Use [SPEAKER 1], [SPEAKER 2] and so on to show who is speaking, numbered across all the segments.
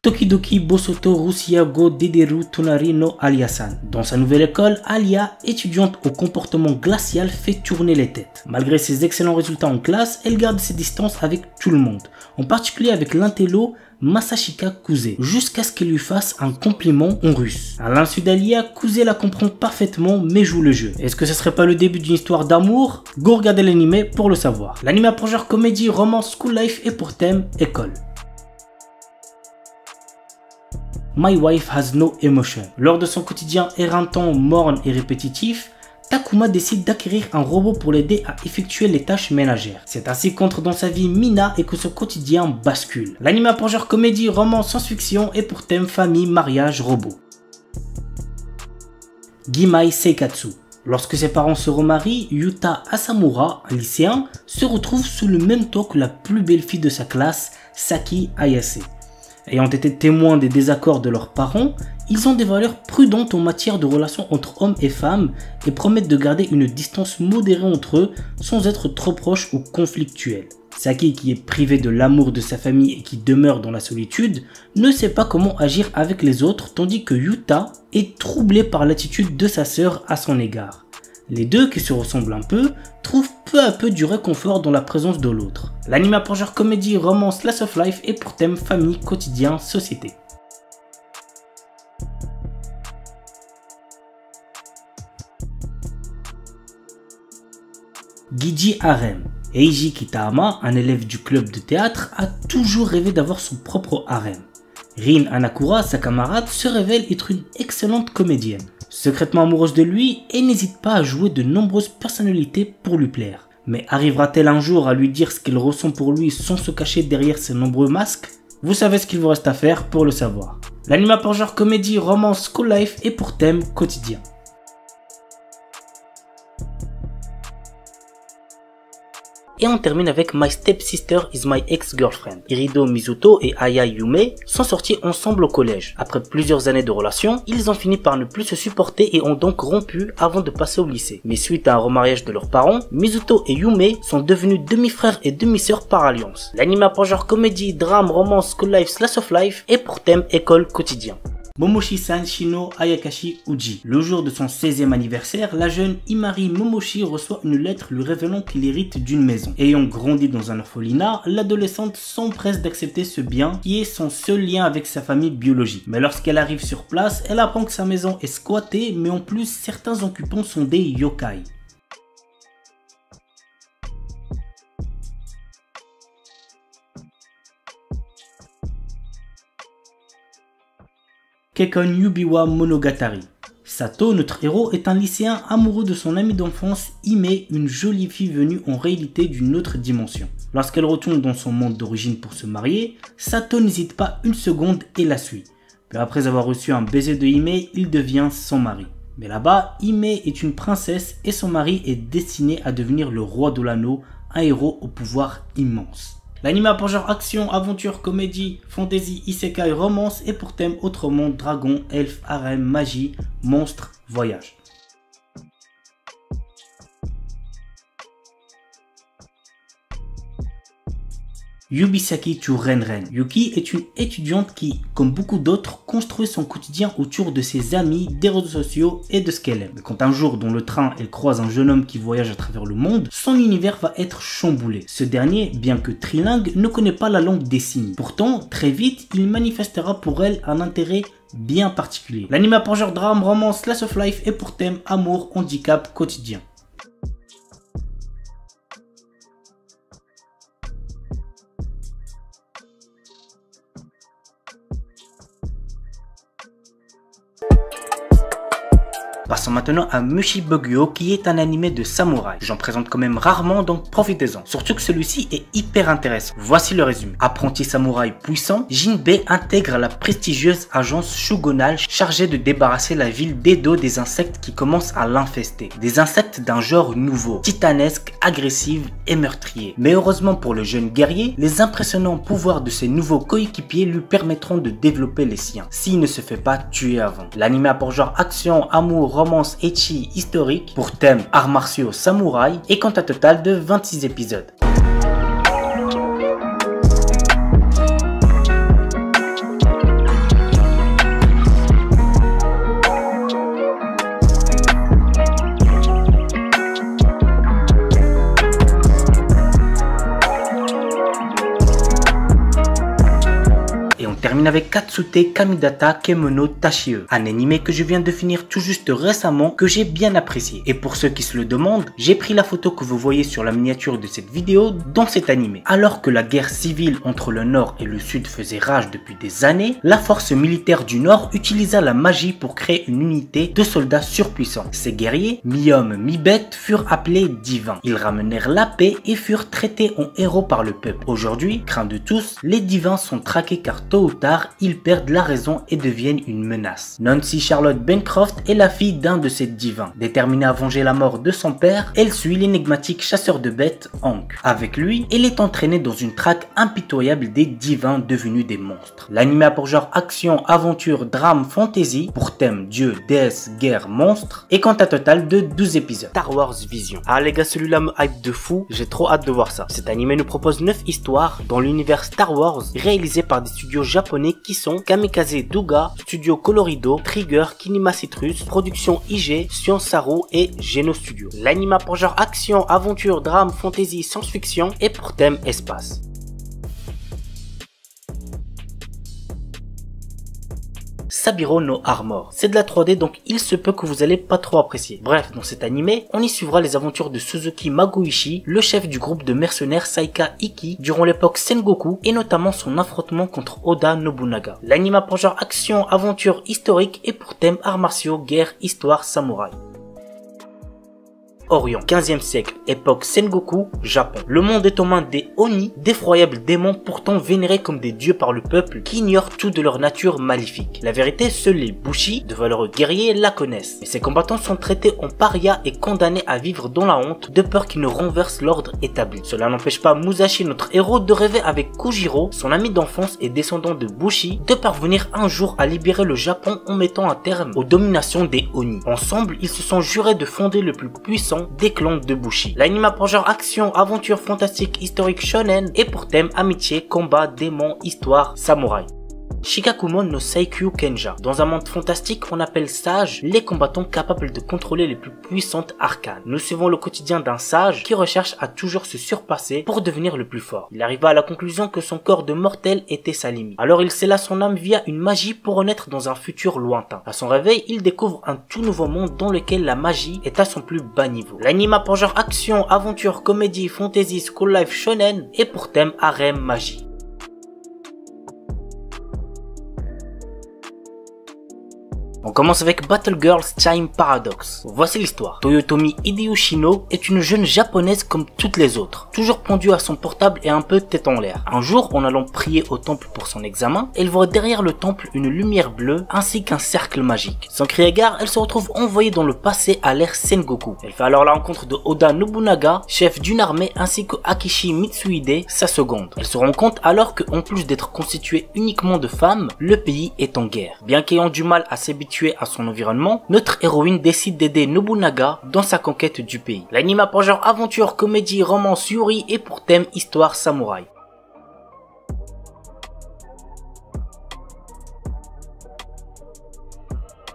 [SPEAKER 1] Tokidoki Bosoto Rusiago Dederu Tonari no Alia-san. Dans sa nouvelle école, Alia, étudiante au comportement glacial, fait tourner les têtes. Malgré ses excellents résultats en classe, elle garde ses distances avec tout le monde, en particulier avec l'intello Masashika Kuze, jusqu'à ce qu'il lui fasse un compliment en russe. À l'insu d'Alia, Kuze la comprend parfaitement mais joue le jeu. Est-ce que ce serait pas le début d'une histoire d'amour? Go regarder l'anime pour le savoir. L'anime a pour genre comédie, romance, school life et pour thème école. My Wife Has No Emotion. Lors de son quotidien éreintant, morne et répétitif, Takuma décide d'acquérir un robot pour l'aider à effectuer les tâches ménagères. C'est ainsi qu'entre dans sa vie Mina et que son quotidien bascule. L'anime a pour genre comédie, romance, science-fiction et pour thème famille, mariage, robot. Gimai Seikatsu. Lorsque ses parents se remarient, Yuta Asamura, un lycéen, se retrouve sous le même toit que la plus belle fille de sa classe, Saki Ayase. Ayant été témoins des désaccords de leurs parents, ils ont des valeurs prudentes en matière de relations entre hommes et femmes et promettent de garder une distance modérée entre eux sans être trop proches ou conflictuels. Saki, qui est privé de l'amour de sa famille et qui demeure dans la solitude, ne sait pas comment agir avec les autres, tandis que Yuta est troublé par l'attitude de sa sœur à son égard. Les deux, qui se ressemblent un peu, trouvent peu à peu du réconfort dans la présence de l'autre. L'anime a pour genre comédie, romance, slice of life et pour thème famille, quotidien, société. Giji Harem. Eiji Kitahama, un élève du club de théâtre, a toujours rêvé d'avoir son propre harem. Rin Hanakura, sa camarade, se révèle être une excellente comédienne. Secrètement amoureuse de lui, et n'hésite pas à jouer de nombreuses personnalités pour lui plaire. Mais arrivera-t-elle un jour à lui dire ce qu'elle ressent pour lui sans se cacher derrière ses nombreux masques? Vous savez ce qu'il vous reste à faire pour le savoir. L'anime a pour genre comédie, romance, school life et pour thème quotidien. Et on termine avec My Stepsister is My Ex-Girlfriend. Irido Mizuto et Aya Yume sont sortis ensemble au collège. Après plusieurs années de relation, ils ont fini par ne plus se supporter et ont donc rompu avant de passer au lycée. Mais suite à un remariage de leurs parents, Mizuto et Yume sont devenus demi-frères et demi-sœurs par alliance. L'anime a pour genre comédie, drame, romance, school life, slice of life et pour thème école quotidien. Momoshi-san Shino Ayakashi Uji. Le jour de son 16e anniversaire, la jeune Imari Momoshi reçoit une lettre lui révélant qu'il hérite d'une maison. Ayant grandi dans un orphelinat, l'adolescente s'empresse d'accepter ce bien qui est son seul lien avec sa famille biologique. Mais lorsqu'elle arrive sur place, elle apprend que sa maison est squattée, mais en plus certains occupants sont des yokai. Kekkon Yubiwa Monogatari. Sato, notre héros, est un lycéen amoureux de son amie d'enfance Hime, une jolie fille venue en réalité d'une autre dimension. Lorsqu'elle retourne dans son monde d'origine pour se marier, Sato n'hésite pas une seconde et la suit. Puis après avoir reçu un baiser de Hime, il devient son mari. Mais là-bas, Hime est une princesse et son mari est destiné à devenir le roi de l'anneau, un héros au pouvoir immense. L'anime a pour genre action, aventure, comédie, fantasy, isekai, romance et pour thème autrement dragon, elfe, harem, magie, monstre, voyage. Yubisaki to Renren. Yuki est une étudiante qui, comme beaucoup d'autres, construit son quotidien autour de ses amis, des réseaux sociaux et de ce qu'elle aime. Mais quand un jour, dans le train, elle croise un jeune homme qui voyage à travers le monde, son univers va être chamboulé. Ce dernier, bien que trilingue, ne connaît pas la langue des signes. Pourtant, très vite, il manifestera pour elle un intérêt bien particulier. L'anime a pour genre drame, romance, slice of life et pour thème amour, handicap, quotidien. Passons maintenant à Mushi Bugyo qui est un animé de samouraï. J'en présente quand même rarement donc profitez-en. Surtout que celui-ci est hyper intéressant. Voici le résumé. Apprenti samouraï puissant, Jinbei intègre la prestigieuse agence shogunale chargée de débarrasser la ville d'Edo des insectes qui commencent à l'infester. Des insectes d'un genre nouveau, titanesque, agressif et meurtrier. Mais heureusement pour le jeune guerrier, les impressionnants pouvoirs de ses nouveaux coéquipiers lui permettront de développer les siens, s'il ne se fait pas tuer avant. L'anime a pour genre action, amour, romance, ecchi, historique, pour thème arts martiaux, samouraï, et compte un total de 26 épisodes. Termine avec Katsute Kamidata Kemono Tashie, un animé que je viens de finir tout juste récemment que j'ai bien apprécié. Et pour ceux qui se le demandent, j'ai pris la photo que vous voyez sur la miniature de cette vidéo dans cet animé. Alors que la guerre civile entre le Nord et le Sud faisait rage depuis des années, la force militaire du Nord utilisa la magie pour créer une unité de soldats surpuissants. Ces guerriers, mi-hommes, mi-bêtes, furent appelés divins. Ils ramenèrent la paix et furent traités en héros par le peuple. Aujourd'hui, craints de tous, les divins sont traqués car tôt ou tard, ils perdent la raison et deviennent une menace. Nancy Charlotte Bancroft est la fille d'un de ces divins. Déterminée à venger la mort de son père, elle suit l'énigmatique chasseur de bêtes, Hank. Avec lui, elle est entraînée dans une traque impitoyable des divins devenus des monstres. L'anime a pour genre action, aventure, drame, fantasy, pour thème dieu, déesse, guerre, monstre, et compte un total de 12 épisodes. Star Wars Vision. Ah les gars, celui-là me hype de fou, j'ai trop hâte de voir ça. Cet anime nous propose 9 histoires dans l'univers Star Wars, réalisées par des studios japonais qui sont Kamikaze Douga, Studio Colorido, Trigger, Kinema Citrus, Production IG, Science Saru et Geno Studio. L'anime a pour genre action, aventure, drame, fantasy, science-fiction et pour thème espace. Sabiro no Armor. C'est de la 3D donc il se peut que vous allez pas trop apprécier. Bref, dans cet animé, on y suivra les aventures de Suzuki Magoishi, le chef du groupe de mercenaires Saika Iki durant l'époque Sengoku et notamment son affrontement contre Oda Nobunaga. L'anime a pour genre action, aventure, historique et pour thème arts martiaux, guerre, histoire, samouraï. Orient, 15e siècle, époque Sengoku, Japon. Le monde est aux mains des Oni, d'effroyables démons pourtant vénérés comme des dieux par le peuple qui ignorent tout de leur nature maléfique. La vérité, seuls les Bushi, de valeureux guerriers, la connaissent. Mais ces combattants sont traités en paria et condamnés à vivre dans la honte de peur qu'ils ne renversent l'ordre établi. Cela n'empêche pas Musashi, notre héros, de rêver avec Kujiro, son ami d'enfance et descendant de Bushi, de parvenir un jour à libérer le Japon en mettant un terme aux dominations des Oni. Ensemble, ils se sont jurés de fonder le plus puissant des clans de Bushi. L'anime a pour genre action, aventure, fantastique, historique, shonen et pour thème amitié, combat, démons, histoire, samouraï. Shikakumon no Seikyu Kenja. Dans un monde fantastique, on appelle sages les combattants capables de contrôler les plus puissantes arcanes. Nous suivons le quotidien d'un sage qui recherche à toujours se surpasser pour devenir le plus fort. Il arriva à la conclusion que son corps de mortel était sa limite. Alors il scella son âme via une magie pour renaître dans un futur lointain. À son réveil, il découvre un tout nouveau monde dans lequel la magie est à son plus bas niveau. L'anime a pour genre action, aventure, comédie, fantasy, school life, shonen et pour thème harem, magie. On commence avec Battle Girls Time Paradox. Voici l'histoire. Toyotomi Hideyushino est une jeune japonaise comme toutes les autres, toujours pendue à son portable et un peu tête en l'air. Un jour, en allant prier au temple pour son examen, elle voit derrière le temple une lumière bleue ainsi qu'un cercle magique. Sans crier gare, elle se retrouve envoyée dans le passé à l'ère Sengoku. Elle fait alors la rencontre de Oda Nobunaga, chef d'une armée, ainsi que Akishi Mitsuhide, sa seconde. Elle se rend compte alors que, en plus d'être constitué uniquement de femmes, le pays est en guerre. Bien qu'ayant du mal à s'habituer à son environnement, notre héroïne décide d'aider Nobunaga dans sa conquête du pays. L'anime a pour genre aventure, comédie, romance, yuri et pour thème histoire samouraï.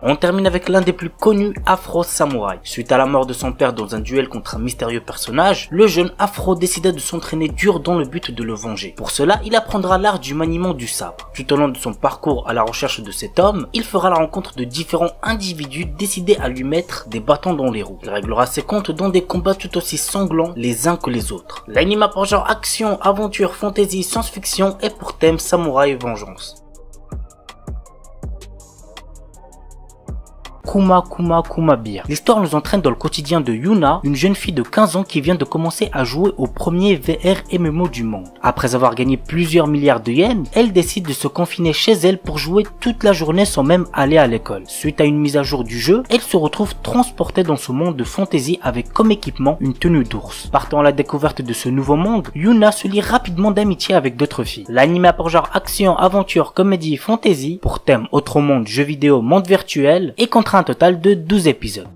[SPEAKER 1] On termine avec l'un des plus connus Afro Samouraï. Suite à la mort de son père dans un duel contre un mystérieux personnage, le jeune Afro décida de s'entraîner dur dans le but de le venger. Pour cela, il apprendra l'art du maniement du sabre. Tout au long de son parcours à la recherche de cet homme, il fera la rencontre de différents individus décidés à lui mettre des bâtons dans les roues. Il réglera ses comptes dans des combats tout aussi sanglants les uns que les autres. L'anime a pour genre action, aventure, fantasy, science-fiction et pour thème samouraï vengeance. Kuma Kuma Kuma Beer. L'histoire nous entraîne dans le quotidien de Yuna, une jeune fille de 15 ans qui vient de commencer à jouer au premier VR MMO du monde. Après avoir gagné plusieurs milliards de yens, elle décide de se confiner chez elle pour jouer toute la journée sans même aller à l'école. Suite à une mise à jour du jeu, elle se retrouve transportée dans ce monde de fantasy avec comme équipement une tenue d'ours. Partant à la découverte de ce nouveau monde, Yuna se lie rapidement d'amitié avec d'autres filles. L'anime a pour genre action, aventure, comédie, fantasy, pour thème autre monde, jeux vidéo, monde virtuel, et comptera un total de 12 épisodes.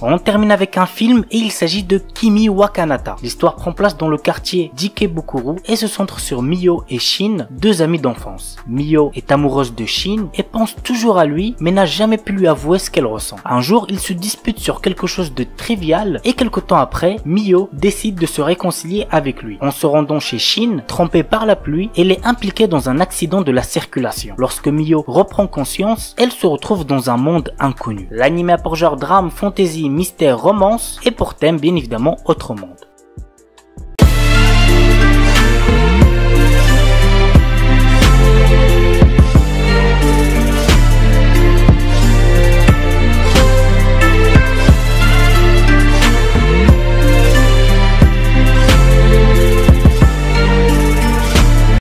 [SPEAKER 1] On termine avec un film et il s'agit de Kimi wa Kanata. L'histoire prend place dans le quartier d'Ikebukuro et se centre sur Mio et Shin, deux amis d'enfance. Mio est amoureuse de Shin et pense toujours à lui mais n'a jamais pu lui avouer ce qu'elle ressent. Un jour, ils se disputent sur quelque chose de trivial et quelque temps après, Mio décide de se réconcilier avec lui. En se rendant chez Shin, trempée par la pluie, elle est impliquée dans un accident de la circulation. Lorsque Mio reprend conscience, elle se retrouve dans un monde inconnu. L'anime a pour genre drame, fantasy, mystère, romance et pour thème bien évidemment autre monde.